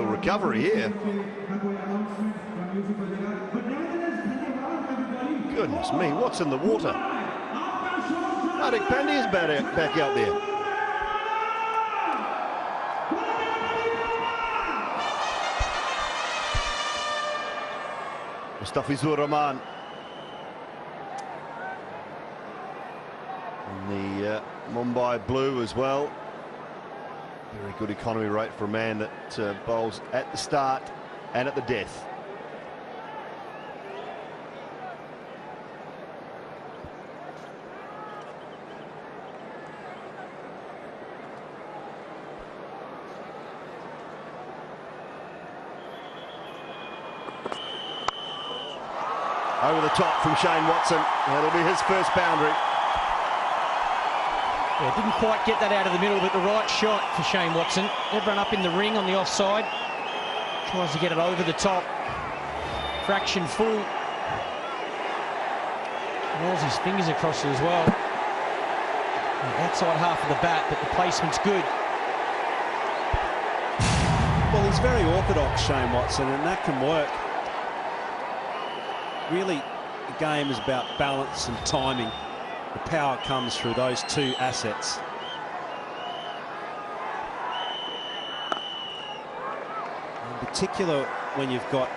recovery here. Goodness me, what's in the water? Hardik Pandya is back out there. Mustafizur Rahman. And the Mumbai Blue as well. Very good economy rate for a man that bowls at the start and at the death. Over the top from Shane Watson. That'll be his first boundary. Yeah, didn't quite get that out of the middle, but the right shot for Shane Watson. Everyone up in the ring on the offside. Tries to get it over the top. Fraction full. Rolls his fingers across it as well. The outside half of the bat, but the placement's good. Well, he's very orthodox, Shane Watson, and that can work. Really, the game is about balance and timing. The power comes through those two assets. In particular, when you've got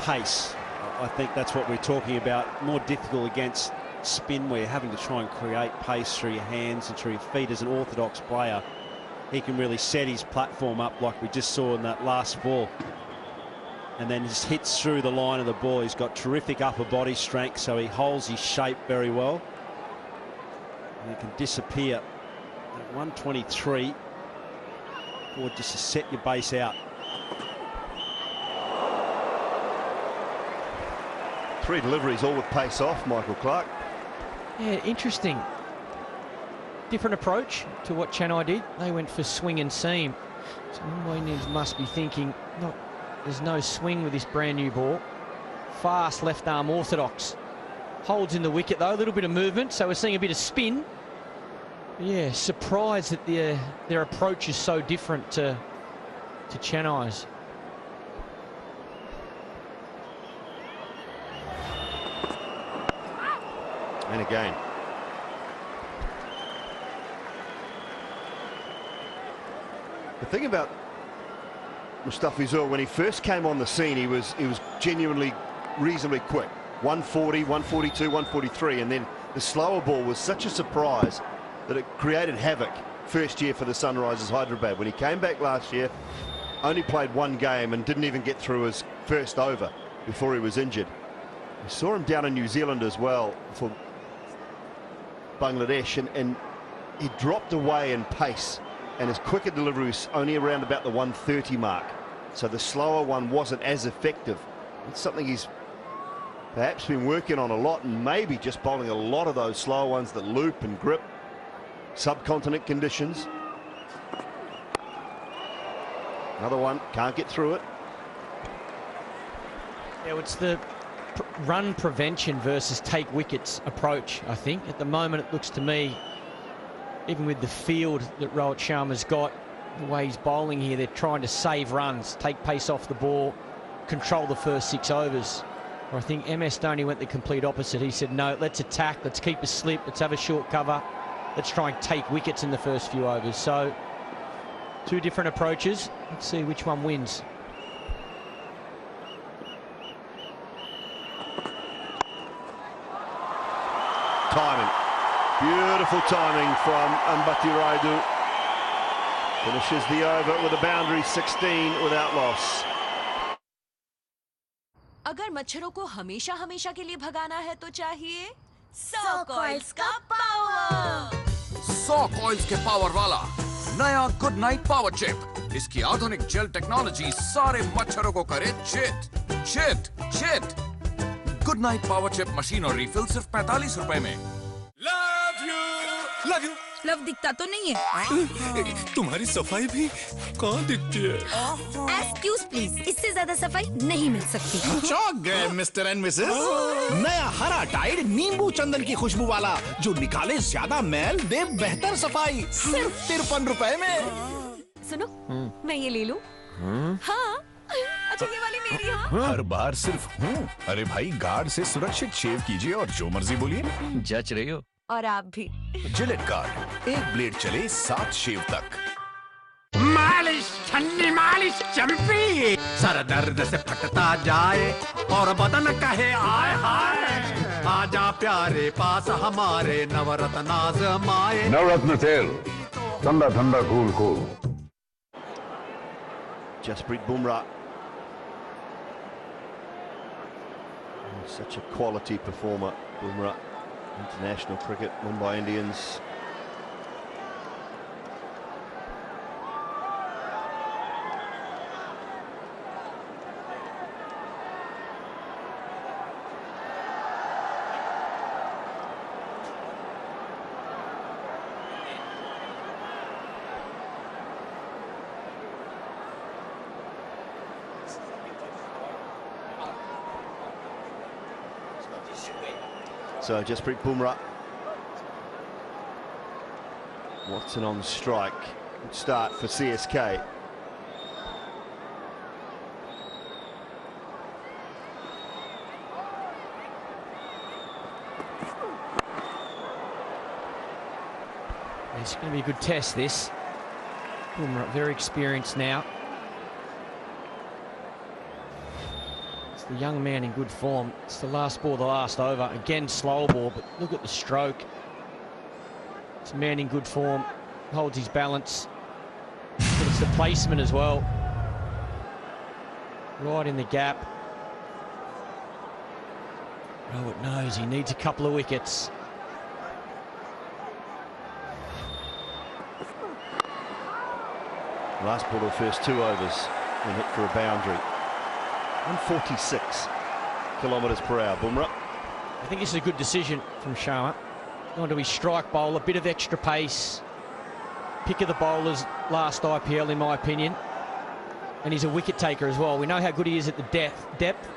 pace, I think that's what we're talking about. More difficult against spin, where you're having to try and create pace through your hands and through your feet. As an orthodox player, he can really set his platform up like we just saw in that last ball. And then just hits through the line of the ball. He's got terrific upper body strength, so he holds his shape very well. And he can disappear at 123, or just to set your base out. 3 deliveries, all with pace off, Michael Clarke. Yeah, interesting. Different approach to what Chennai did. They went for swing and seam. So Mumbai Indians must be thinking, there's no swing with this brand new ball. Fast left arm orthodox. Holds in the wicket though, a little bit of movement, so we're seeing a bit of spin. But yeah, surprised that their approach is so different to Chennai's. And again. The thing about Mustafizur, when he first came on the scene, he was genuinely reasonably quick. 140, 142, 143, and then the slower ball was such a surprise that it created havoc first year for the Sunrisers Hyderabad. When he came back last year, only played 1 game and didn't even get through his first over before he was injured. We saw him down in New Zealand as well for Bangladesh, and he dropped away in pace, and his quicker delivery was only around about the 130 mark. So the slower one wasn't as effective. It's something he's perhaps been working on a lot, and maybe just bowling a lot of those slower ones that loop and grip subcontinent conditions. Another one, can't get through it. Yeah, it's the run prevention versus take wickets approach, I think. At the moment, it looks to me, even with the field that Rohit Sharma's got, the way he's bowling here, they're trying to save runs, take pace off the ball, control the first 6 overs. Or I think MS Dhoni went the complete opposite. He said, no, let's attack, let's keep a slip, let's have a short cover, let's try and take wickets in the first few overs. So, 2 different approaches. Let's see which one wins. Timing. Beautiful timing from Ambati Rayudu. Finishes the over with a boundary, 16 without loss. अगर मच्छरों को हमेशा हमेशा के लिए भगाना है तो चाहिए 100 कॉइल्स का पावर। 100 कॉइल्स के पावर वाला नया गुड नाइट पावर चिप। इसकी आधुनिक जेल टेक्नोलॉजी सारे मच्छरों को करे चित चित चित। Good night power chip machine और रिफिल सिर्फ 45 रुपए में। Love you. लव दिखता तो नहीं है। तुम्हारी सफाई भी कहाँ दिखती है? एक्सक्यूज प्लीज, इससे ज्यादा सफाई नहीं मिल सकती। चौंक गए मिस्टर एंड मिसेस। नया हरा टाइड नींबू चंदन की खुशबू वाला, जो निकाले ज्यादा मैल, दे बेहतर सफाई, सिर्फ 53 रुपए में। सुनो, मैं ये ले लूं? हाँ अच्छा ये वाली मेरी हाँ हर बार सिर्फ हूँ। अरे भाई गार्ड से सुरक्षित शेव कीजिए और जो मर्जी बोलिए। जच रही हो। और आप भी जिलेट गार्ड, एक ब्लेड चले 7 शेव तक। मालिश ठंडी मालिश चंपी, सर दर्द से फटता जाए और बदन कहे आय हाय, आजा प्यारे पास हमारे नवरत्न आजमाए। नवरत्न तेल, ठंडा ठंडा cool cool. Jasprit Bumrah. Such a quality performer, Bumrah. International cricket, Mumbai Indians. So Jasprit Bumrah. Watson on strike. Good start for CSK. It's going to be a good test, this. Bumrah very experienced now. The young man in good form. It's the last ball, the last over. Again, slow ball, but look at the stroke. It's a man in good form, holds his balance. But it's the placement as well. Right in the gap. Rowett knows he needs a couple of wickets. Last ball of the first 2 overs and hit for a boundary. 146 kilometres per hour, Bumrah. I think this is a good decision from Sharma. Gone to his strike bowl, a bit of extra pace. Pick of the bowlers last IPL, in my opinion. And he's a wicket taker as well. We know how good he is at the depth,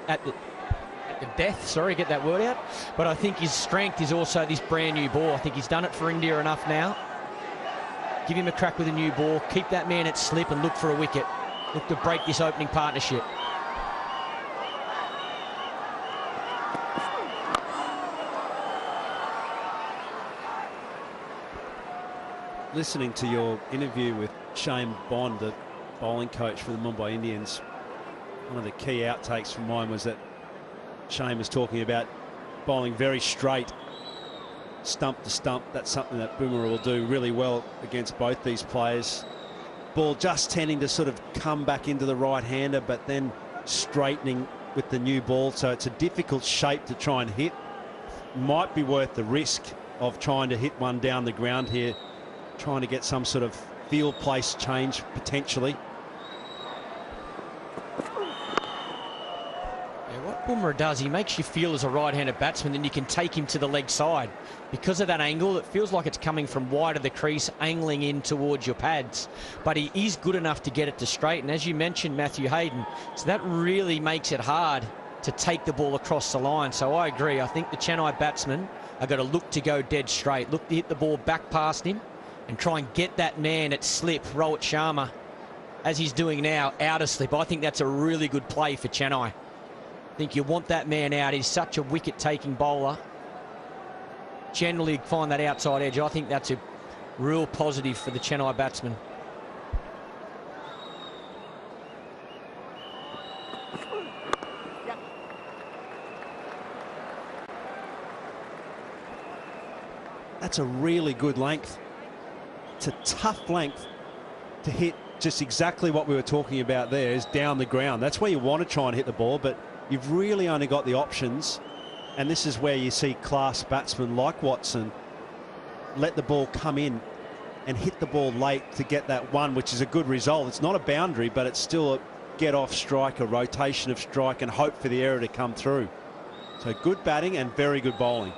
sorry, get that word out. But I think his strength is also this brand new ball. I think he's done it for India enough now. Give him a crack with a new ball, keep that man at slip and look for a wicket. Look to break this opening partnership. Listening to your interview with Shane Bond, the bowling coach for the Mumbai Indians, one of the key outtakes from mine was that Shane was talking about bowling very straight, stump to stump. That's something that Bumrah will do really well against both these players. Ball just tending to sort of come back into the right-hander, but then straightening with the new ball. So it's a difficult shape to try and hit. Might be worth the risk of trying to hit one down the ground here, trying to get some sort of field place change potentially. Yeah, what Bumrah does, he makes you feel as a right-handed batsman, then you can take him to the leg side. Because of that angle, it feels like it's coming from wide of the crease, angling in towards your pads. But he is good enough to get it to straighten, as you mentioned, Matthew Hayden. So that really makes it hard to take the ball across the line. So I agree. I think the Chennai batsmen are going to look to go dead straight, look to hit the ball back past him and try and get that man at slip, Rohit Sharma, as he's doing now, out of slip. I think that's a really good play for Chennai. I think you want that man out. He's such a wicket-taking bowler. Generally find that outside edge. I think that's a real positive for the Chennai batsmen. That's a really good length. It's a tough length to hit. Just exactly what we were talking about there, is down the ground. That's where you want to try and hit the ball, but you've really only got the options. And this is where you see class batsmen like Watson let the ball come in and hit the ball late to get that one, which is a good result. It's not a boundary, but it's still a get-off strike, a rotation of strike, and hope for the error to come through. So good batting and very good bowling.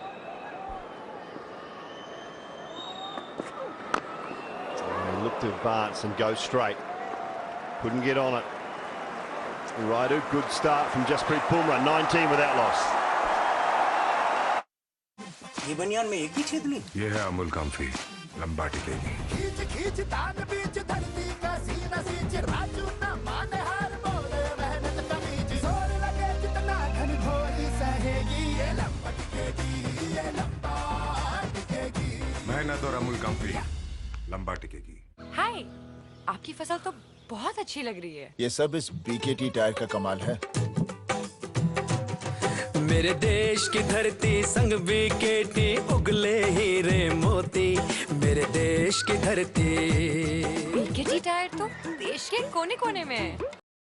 Looked to advance and go straight. Couldn't get on it. Raidu, good start from Jasprit Bumrah, 19 without loss. ये बनियान में एक ही छेदनी। ये है Amul comfy, लंबा टिकेगी। मेहनत और Amul company लंबा टिकेगी। हाय, आपकी फसल तो बहुत अच्छी लग रही है। ये सब इस बीकेटी टायर का कमाल है। मेरे देश की धरती संग बीकेटी, उगले हीरे मोती, मेरे देश की धरती। बीकेटी टायर तो देश के कोने कोने में है।